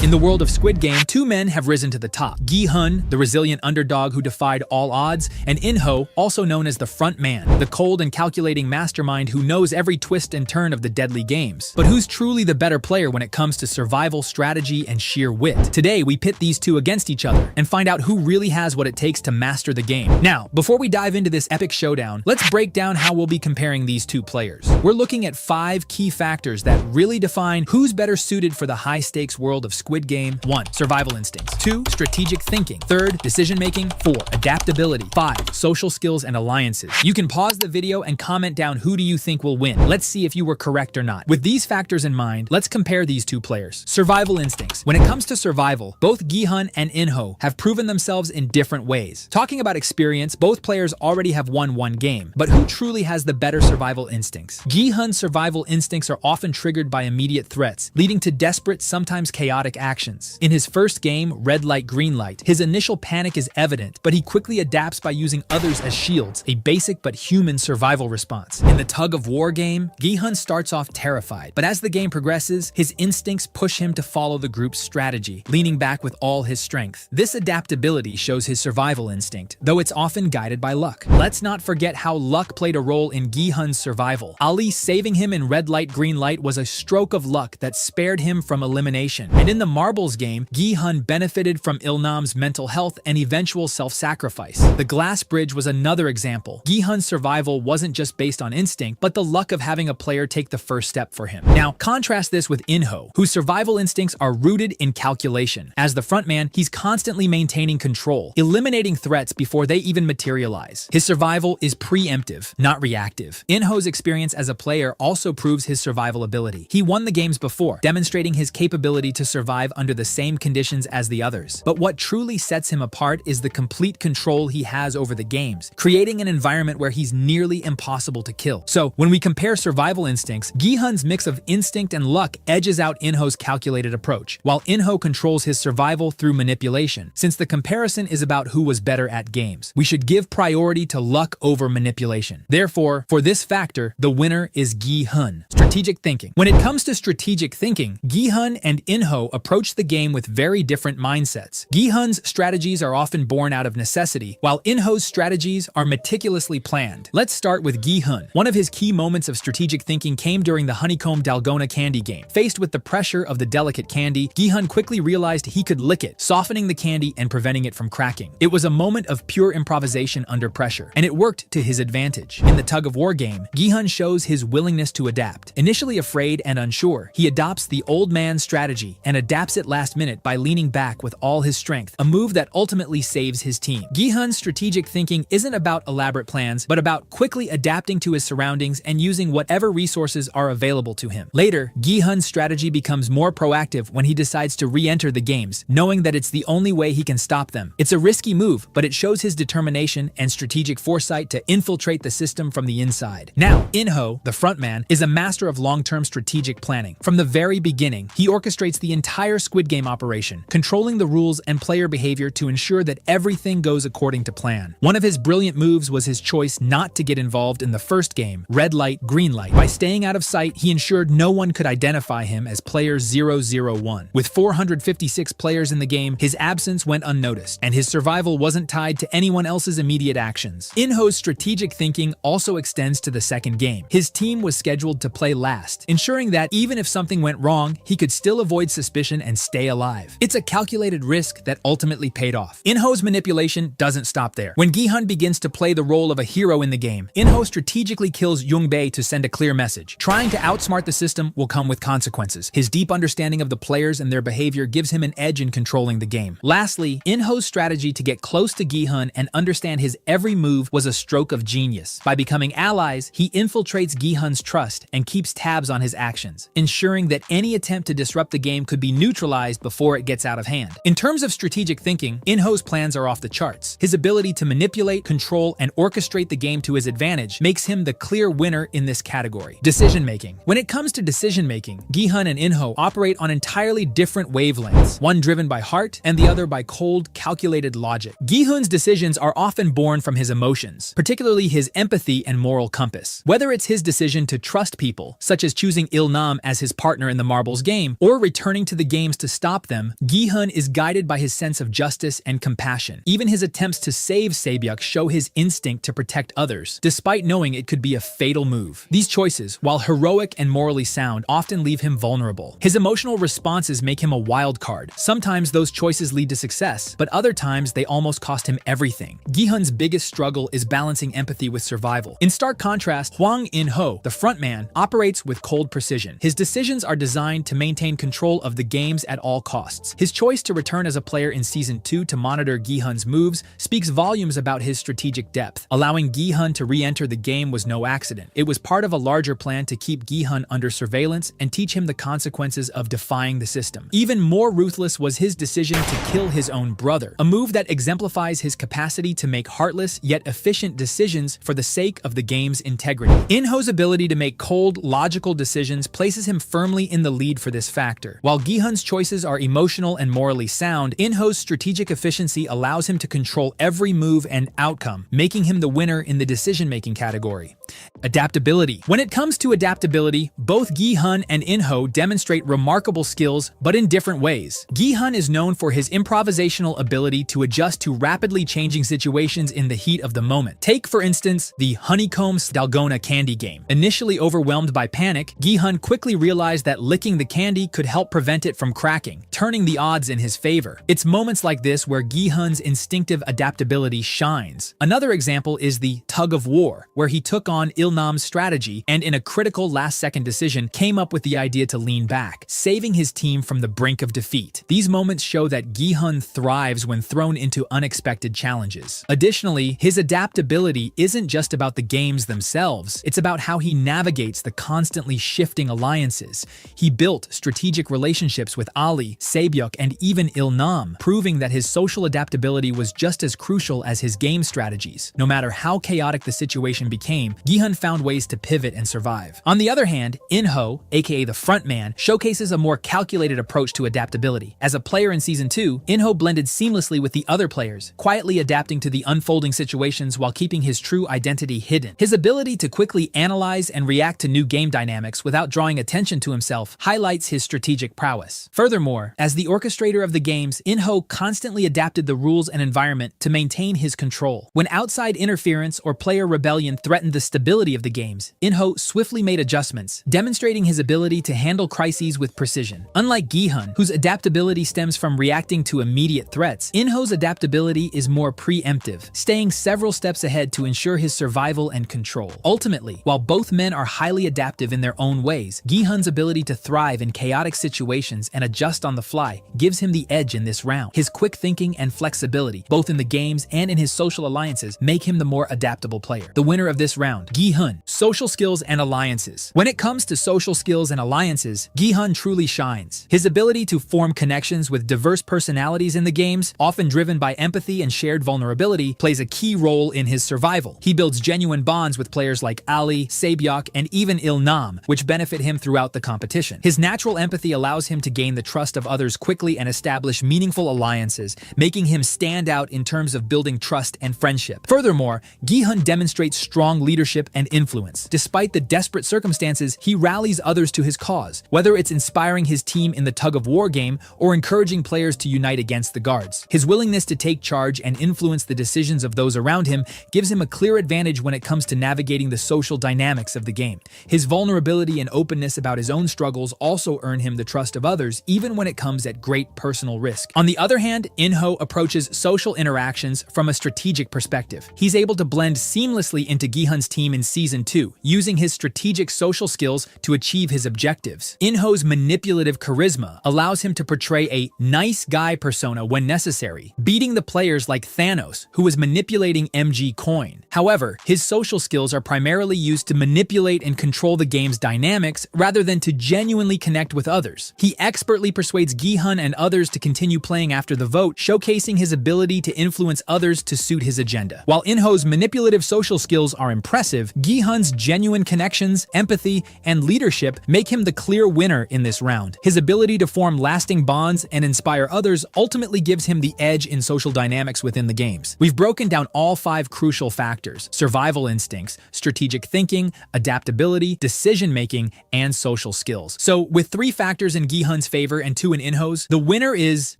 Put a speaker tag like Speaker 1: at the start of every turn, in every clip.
Speaker 1: In the world of Squid Game, two men have risen to the top. Gi-Hun, the resilient underdog who defied all odds, and In-Ho, also known as the Frontman, the cold and calculating mastermind who knows every twist and turn of the deadly games. But who's truly the better player when it comes to survival, strategy, and sheer wit? Today, we pit these two against each other and find out who really has what it takes to master the game. Now, before we dive into this epic showdown, let's break down how we'll be comparing these two players. We're looking at 5 key factors that really define who's better suited for the high-stakes world of Squid Game. 1. Survival instincts. 2. Strategic thinking. 3. Decision-making. 4. Adaptability. 5. Social skills and alliances. You can pause the video and comment down who do you think will win. Let's see if you were correct or not. With these factors in mind, let's compare these two players. Survival instincts. When it comes to survival, both Gi-Hun and In-Ho have proven themselves in different ways. Talking about experience, both players already have won one game, but who truly has the better survival instincts? Gi-Hun's survival instincts are often triggered by immediate threats, leading to desperate, sometimes chaotic actions. In his first game, Red Light, Green Light, his initial panic is evident, but he quickly adapts by using others as shields, a basic but human survival response. In the tug-of-war game, Gi-Hun starts off terrified, but as the game progresses, his instincts push him to follow the group's strategy, leaning back with all his strength. This adaptability shows his survival instinct, though it's often guided by luck. Let's not forget how luck played a role in Gi-Hun's survival. Ali saving him in Red Light, Green Light was a stroke of luck that spared him from elimination. And in the Marbles game, Gi-Hun benefited from Il-nam's mental health and eventual self-sacrifice. The glass bridge was another example. Gi-Hun's survival wasn't just based on instinct, but the luck of having a player take the first step for him. Now, contrast this with In-Ho, whose survival instincts are rooted in calculation. As the frontman, he's constantly maintaining control, eliminating threats before they even materialize. His survival is preemptive, not reactive. In-Ho's experience as a player also proves his survival ability. He won the games before, demonstrating his capability to survive under the same conditions as the others. But what truly sets him apart is the complete control he has over the games, creating an environment where he's nearly impossible to kill. So, when we compare survival instincts, Gi-Hun's mix of instinct and luck edges out In-Ho's calculated approach, while In-Ho controls his survival through manipulation. Since the comparison is about who was better at games, we should give priority to luck over manipulation. Therefore, for this factor, the winner is Gi-Hun. Strategic thinking. When it comes to strategic thinking, Gi-Hun and In-Ho approach the game with very different mindsets. Gi-Hun's strategies are often born out of necessity, while In-Ho's strategies are meticulously planned. Let's start with Gi-Hun. One of his key moments of strategic thinking came during the honeycomb dalgona candy game. Faced with the pressure of the delicate candy, Gi-Hun quickly realized he could lick it, softening the candy and preventing it from cracking. It was a moment of pure improvisation under pressure, and it worked to his advantage. In the tug-of-war game, Gi-Hun shows his willingness to adapt. Initially afraid and unsure, he adopts the old man's strategy and adapts it last minute by leaning back with all his strength, a move that ultimately saves his team. Gi-Hun's strategic thinking isn't about elaborate plans, but about quickly adapting to his surroundings and using whatever resources are available to him. Later, Gi-Hun's strategy becomes more proactive when he decides to re-enter the games, knowing that it's the only way he can stop them. It's a risky move, but it shows his determination and strategic foresight to infiltrate the system from the inside. Now, In-Ho, the frontman, is a master of long-term strategic planning. From the very beginning, he orchestrates the entire Squid Game operation, controlling the rules and player behavior to ensure that everything goes according to plan. One of his brilliant moves was his choice not to get involved in the first game, Red Light, Green Light. By staying out of sight, he ensured no one could identify him as player 001. With 456 players in the game, his absence went unnoticed, and his survival wasn't tied to anyone else's immediate actions. In-Ho's strategic thinking also extends to the second game. His team was scheduled to play last, ensuring that even if something went wrong, he could still avoid suspicion and stay alive. It's a calculated risk that ultimately paid off. In-Ho's manipulation doesn't stop there. When Gi-Hun begins to play the role of a hero in the game, In-Ho strategically kills Yoongbei to send a clear message. Trying to outsmart the system will come with consequences. His deep understanding of the players and their behavior gives him an edge in controlling the game. Lastly, In-Ho's strategy to get close to Gi-Hun and understand his every move was a stroke of genius. By becoming allies, he infiltrates Gi-Hun's trust and keeps tabs on his actions, ensuring that any attempt to disrupt the game could be neutralized before it gets out of hand. In terms of strategic thinking, In-Ho's plans are off the charts. His ability to manipulate, control, and orchestrate the game to his advantage makes him the clear winner in this category. Decision-making. When it comes to decision-making, Gi-Hun and In-Ho operate on entirely different wavelengths, one driven by heart and the other by cold, calculated logic. Gi-Hun's decisions are often born from his emotions, particularly his empathy and moral compass. Whether it's his decision to trust people, such as choosing Il-nam as his partner in the Marbles game, or returning to the games to stop them, Gi-Hun is guided by his sense of justice and compassion. Even his attempts to save Se-byuk show his instinct to protect others, despite knowing it could be a fatal move. These choices, while heroic and morally sound, often leave him vulnerable. His emotional responses make him a wild card. Sometimes those choices lead to success, but other times they almost cost him everything. Gi-Hun's biggest struggle is balancing empathy with survival. In stark contrast, Hwang In-Ho, the frontman, operates with cold precision. His decisions are designed to maintain control of the games at all costs. His choice to return as a player in Season 2 to monitor Gi-Hun's moves speaks volumes about his strategic depth. Allowing Gi-Hun to re-enter the game was no accident. It was part of a larger plan to keep Gi-Hun under surveillance and teach him the consequences of defying the system. Even more ruthless was his decision to kill his own brother, a move that exemplifies his capacity to make heartless yet efficient decisions for the sake of the game's integrity. In-Ho's ability to make cold, logical decisions places him firmly in the lead for this factor. While Gi-Hun's choices are emotional and morally sound, In-Ho's strategic efficiency allows him to control every move and outcome, making him the winner in the decision-making category. Adaptability. When it comes to adaptability, both Gi-Hun and In-Ho demonstrate remarkable skills, but in different ways. Gi-Hun is known for his improvisational ability to adjust to rapidly changing situations in the heat of the moment. Take, for instance, the honeycomb dalgona candy game. Initially overwhelmed by panic, Gi-Hun quickly realized that licking the candy could help prevent it from cracking, turning the odds in his favor. It's moments like this where Gi-Hun's instinctive adaptability shines. Another example is the tug of war, where he took on Il-nam's strategy and in a critical last-second decision came up with the idea to lean back, saving his team from the brink of defeat. These moments show that Gi-Hun thrives when thrown into unexpected challenges. Additionally, his adaptability isn't just about the games themselves, it's about how he navigates the constantly shifting alliances. He built strategic relationships with Ali, Se-byuk, and even Il-nam, proving that his social adaptability was just as crucial as his game strategies. No matter how chaotic the situation became, Gi-Hun found ways to pivot and survive. On the other hand, In-Ho, aka the frontman, showcases a more calculated approach to adaptability. As a player in Season 2, In-Ho blended seamlessly with the other players, quietly adapting to the unfolding situations while keeping his true identity hidden. His ability to quickly analyze and react to new game dynamics without drawing attention to himself highlights his strategic prowess. Furthermore, as the orchestrator of the games, In-Ho constantly adapted the rules and environment to maintain his control. When outside interference or player rebellion threatened the stability of the games, In-Ho swiftly made adjustments, demonstrating his ability to handle crises with precision. Unlike Gi-Hun, whose adaptability stems from reacting to immediate threats, In-Ho's adaptability is more preemptive, staying several steps ahead to ensure his survival and control. Ultimately, while both men are highly adaptive in their own ways, Gi-Hun's ability to thrive in chaotic situations and adjust on the fly gives him the edge in this round. His quick thinking and flexibility, both in the games and in his social alliances, make him the more adaptable player. The winner of this round, Gi-Hun. Social skills and alliances. When it comes to social skills and alliances, Gi-Hun truly shines. His ability to form connections with diverse personalities in the games, often driven by empathy and shared vulnerability, plays a key role in his survival. He builds genuine bonds with players like Ali, Se-byuk, and even Il-nam, which benefit him throughout the competition. His natural empathy allows him to gain the trust of others quickly and establish meaningful alliances, making him stand out in terms of building trust and friendship. Furthermore, Gi-Hun demonstrates strong leadership and influence. Despite the desperate circumstances, he rallies others to his cause, whether it's inspiring his team in the tug-of-war game or encouraging players to unite against the guards. His willingness to take charge and influence the decisions of those around him gives him a clear advantage when it comes to navigating the social dynamics of the game. His vulnerability and openness about his own struggles also earn him the trust of others, even when it comes at great personal risk. On the other hand, In-Ho approaches social interactions from a strategic perspective. He's able to blend seamlessly into Gi-Hun's team in Season 2, using his strategic social skills to achieve his objectives. In-Ho's manipulative charisma allows him to portray a nice guy persona when necessary, beating the players like Thanos, who was manipulating MG Coin. However, his social skills are primarily used to manipulate and control the game's dynamics rather than to genuinely connect with others. He expertly persuades Gi-Hun and others to continue playing after the vote, showcasing his ability to influence others to suit his agenda. While In-Ho's manipulative social skills are impressive, Gi-Hun's genuine connections, empathy, and leadership make him the clear winner in this round. His ability to form lasting bonds and inspire others ultimately gives him the edge in social dynamics within the games. We've broken down all 5 crucial factors: survival instincts, strategic thinking, adaptability, decision-making, and social skills. So, with 3 factors in Gi-Hun's Gi-Hun's favor and 2 in In-Ho's, the winner is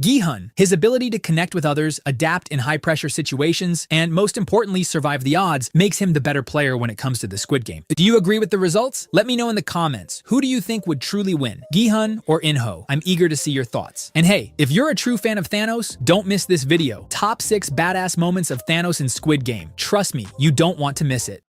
Speaker 1: Gi-Hun. His ability to connect with others, adapt in high-pressure situations, and most importantly, survive the odds, makes him the better player when it comes to the Squid Game. Do you agree with the results? Let me know in the comments. Who do you think would truly win, Gi-Hun or In-Ho? I'm eager to see your thoughts. And hey, if you're a true fan of Thanos, don't miss this video. Top 6 badass moments of Thanos in Squid Game. Trust me, you don't want to miss it.